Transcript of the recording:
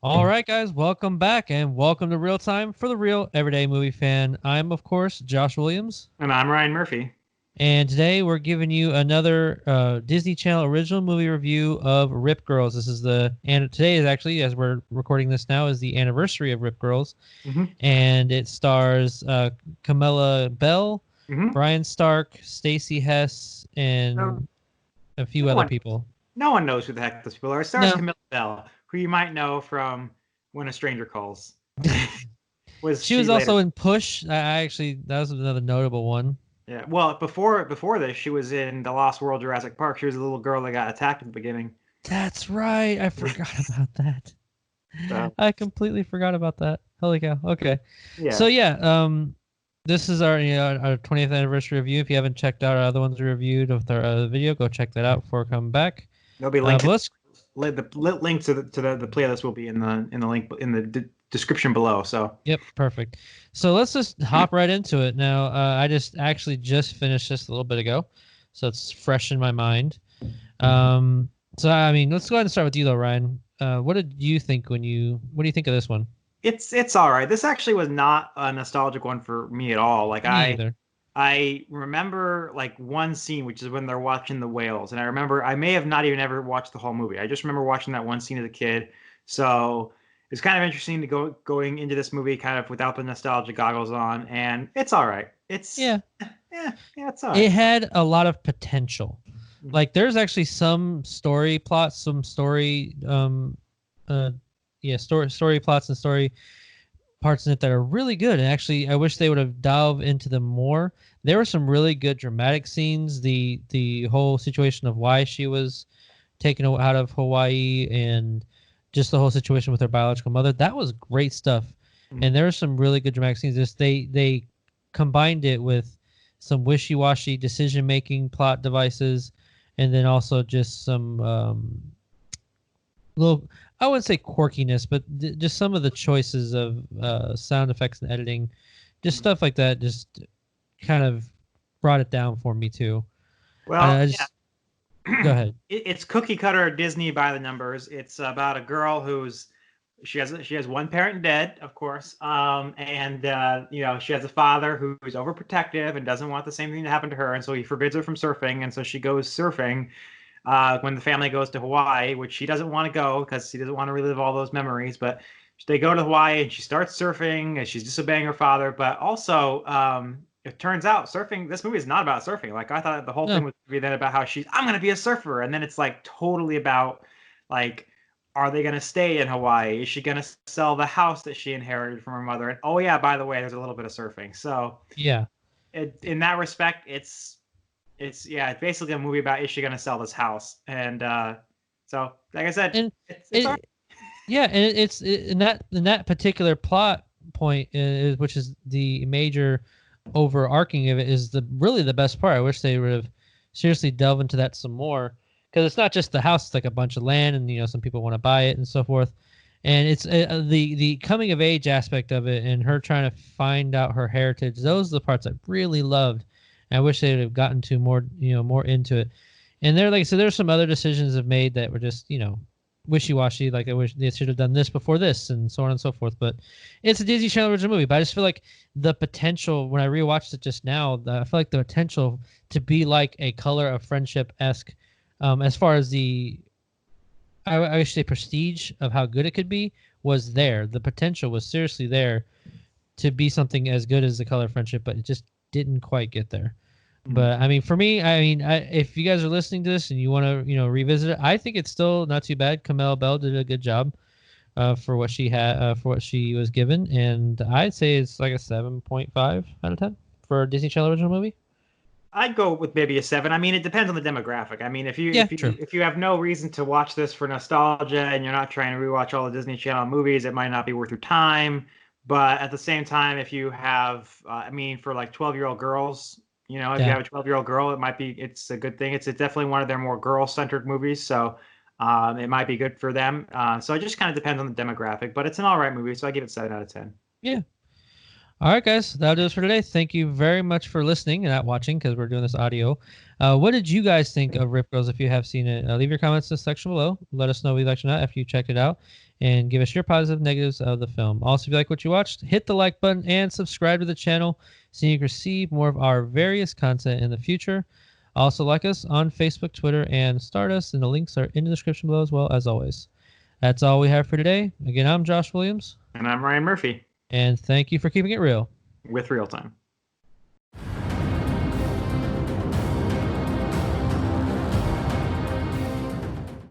All right, guys, welcome back and welcome to Real Time for the real everyday movie fan. I'm, of course, Josh Williams, And I'm Ryan Murphy. and today we're giving you another Disney Channel original movie review of Rip Girls. And today is actually, as we're recording this now, is the anniversary of Rip Girls, hmm and it stars Camilla Bell, hmm Brian Stark, Stacey Hess, So and a few no other one, people. no one knows who the heck those people are. It stars No, Camilla Bell, who you might know from When a Stranger Calls. Was she she was later? also in Push. I actually that was another notable one. Yeah. Well, before this, she was in The Lost World Jurassic Park. She was a little girl that got attacked at the beginning. That's right. I forgot about that. So I completely forgot about that. Holy cow. Okay. So yeah, yeah, this is our 20th anniversary review. If you haven't checked out our other ones we reviewed with our other video, go check that out before coming back. there'll be links. But let's The link to the playlist will be in the link in the description below. So Yep, perfect. So let's just hop right into it. Now, I just finished this a little bit ago, so it's fresh in my mind. So I mean, let's go ahead and start with you though, Ryan. What did you think what do you think of this one? it's all right. This actually was not a nostalgic one for me at all. Like Me I either. I remember like one scene, which is when they're watching the whales, and I remember I may have not even ever watched the whole movie. I just remember watching that one scene as a kid. So it's kind of interesting to going into this movie kind of without the nostalgia goggles on, and it's all right. Yeah, Yeah, it's all right. it had a lot of potential. Like there's actually some story plots, some story uh yeah, story plots and story parts in it that are really good. And actually I wish they would have delved into them more. There were some really good dramatic scenes. The whole situation of why she was taken out of Hawaii and just the whole situation with her biological mother. That was great stuff. And there were some really good dramatic scenes. Just they combined it with some wishy-washy decision-making plot devices, and then also just some little, I wouldn't say quirkiness, but just some of the choices of sound effects and editing, just stuff like that, just kind of brought it down for me too. Well, I just Go ahead. it's cookie cutter Disney by the numbers. It's about a girl who's she has one parent dead, of course, and she has a father who's overprotective and doesn't want the same thing to happen to her, and so he forbids her from surfing, and so she goes surfing when the family goes to Hawaii, which she doesn't want to go because she doesn't want to relive all those memories, but. They go to Hawaii and she starts surfing and she's disobeying her father, but also it turns out surfing this movie is not about surfing. Like I thought the whole thing No, was gonna be then about how I'm gonna be a surfer, and then it's like totally about like are they gonna stay in Hawaii? Is she gonna sell the house that she inherited from her mother? And oh yeah, by the way, there's a little bit of surfing. So yeah, in that respect, it's basically a movie about is she gonna sell this house? And so like I said, and it's all it yeah, and in that particular plot point is which is the major overarching of it is the really the best part. I wish they would have seriously delved into that some more because it's not just the house; it's like a bunch of land, and some people want to buy it and so forth. And it's the coming of age aspect of it, and her trying to find out her heritage. Those are the parts I really loved. And I wish they would have gotten to more, more into it. And there, like I said, there's some other decisions have made that were just, wishy-washy. Like I wish they should have done this before this, and so on and so forth. But it's a Disney Channel original movie. But I just feel like the potential when I rewatched it just now, I feel like the potential to be like a Color of Friendship esque, as far as I should say prestige of how good it could be was there. The potential was seriously there to be something as good as the Color of Friendship, but it just didn't quite get there. But I mean, for me, if you guys are listening to this and you want to, revisit it, I think it's still not too bad. Kamel Bell did a good job for what she had, for what she was given, and I'd say it's like a 7.5 out of 10 for a Disney Channel original movie. I'd go with maybe a seven. I mean, it depends on the demographic. I mean, if you Yeah, if you true. if you have no reason to watch this for nostalgia and you're not trying to rewatch all the Disney Channel movies, it might not be worth your time. But at the same time, if you have, I mean, for like 12-year-old girls, if you Yeah, have a 12-year-old girl, it's a good thing. It's definitely one of their more girl-centered movies, so it might be good for them. So it just kind of depends on the demographic, but it's an all right movie, so I give it 7 out of 10. yeah. All right, guys, that'll do us for today. Thank you very much for listening and not watching because we're doing this audio. What did you guys think of Rip Girls if you have seen it? Leave your comments in the section below. Let us know what you liked or not after you checked it out and give us your positive negatives of the film. Also, if you like what you watched, hit the like button and subscribe to the channel so you can receive more of our various content in the future. Also, like us on Facebook, Twitter, and Stardust, and the links are in the description below as well, as always. That's all we have for today. Again, I'm Josh Williams. And I'm Ryan Murphy And thank you for keeping it real with ReelTime.